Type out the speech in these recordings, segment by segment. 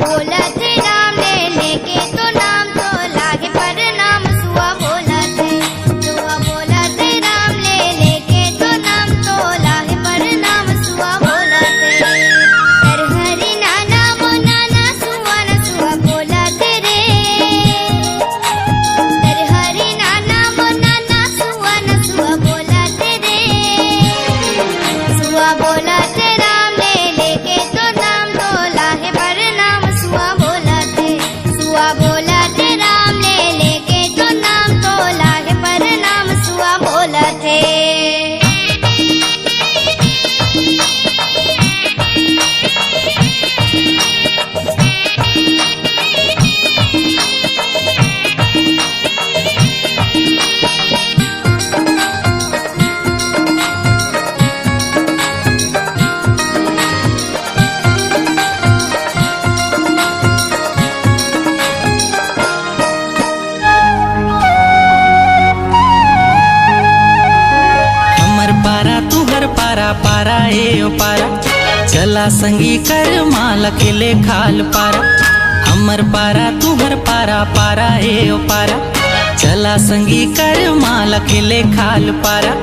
बोलत राम ले लेके तो नाम तो लागे परनाम सुआ बोलत राम ले लेके तो नाम तो लागे परनाम सुआ बोलत हर हरि नाना मो नाना सुआ न सुआ बोलत रे हर हरि नाना मो नाना सुआ न सुआ बोलत रे सुआ बोलत राम ले लेके तो नाम तो लागे परनाम सुआ बोलत राम ले लेके तो नाम तो लागे परनाम सुआ बोलत हमर पारा तुहर पारा पारा ए ओ पारा चला संगी कर माल अकेले खाल पारा हमर पारा तुहर पारा पारा ए ओ पारा चला संगी कर माल अकेले खाल पारा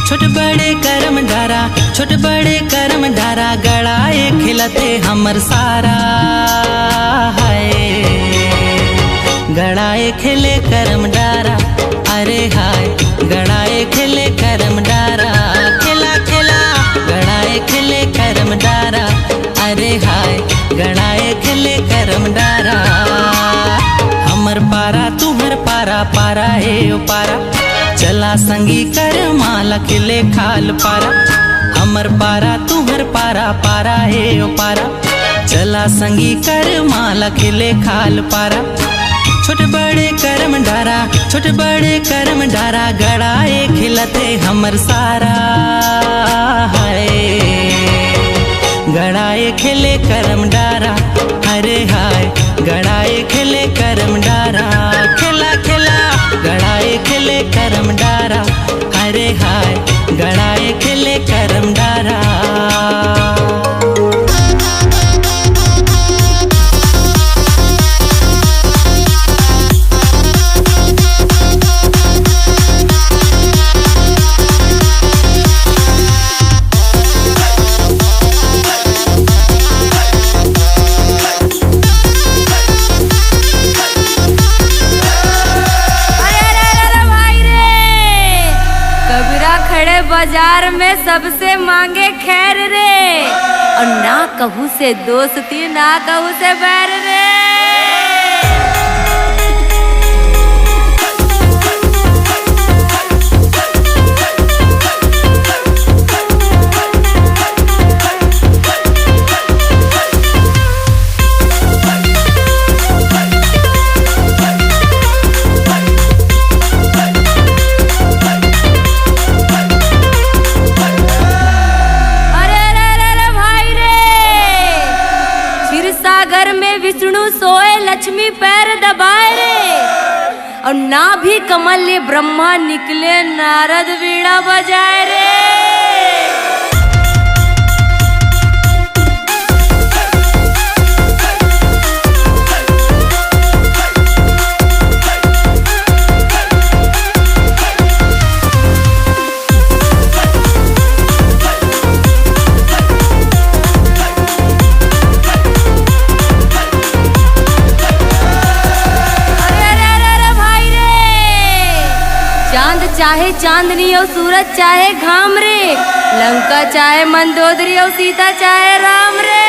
छोट बड़े करम डारा छोट बड़े करम डारा गड़ाए खिलते हमर सारा हाय गड़ाए खेले करम डारा अरे हाय गड़ाए खेले करम डारा खेला खेला गड़ाए खेले करम डारा अरे हाय गड़ाए खेले करम डारा हमर पारा तुहर पारा पारा ए ओ पारा चला संगी कर माल अकेले खाल पारा हमर पारा तुहर पारा पारा ए ओ पारा चला संगी कर माल अकेले खाल पारा छोट बड़े करम डारा छोट बड़े करम डारा गड़ाए खिलते हमर सारा हाय गड़ाए खेले करम डारा अरे हाय गड़ाए खेले करम डारा खेला खेला गड़ाए खेले करम डारा अरे हाय गड़ाए खेले करम डारा बाजार में सबसे मांगे खैर रे और ना कहूँ से दोस्ती ना कहूँ से बैर रे सागर में विष्णु सोए लक्ष्मी पैर दबाए रे और ना भी कमल ले ब्रह्मा निकले नारद वीणा बजाए रे चांद चाहे चांदनी और सूरज चाहे घाम रे लंका चाहे मंदोदरी और सीता चाहे राम रे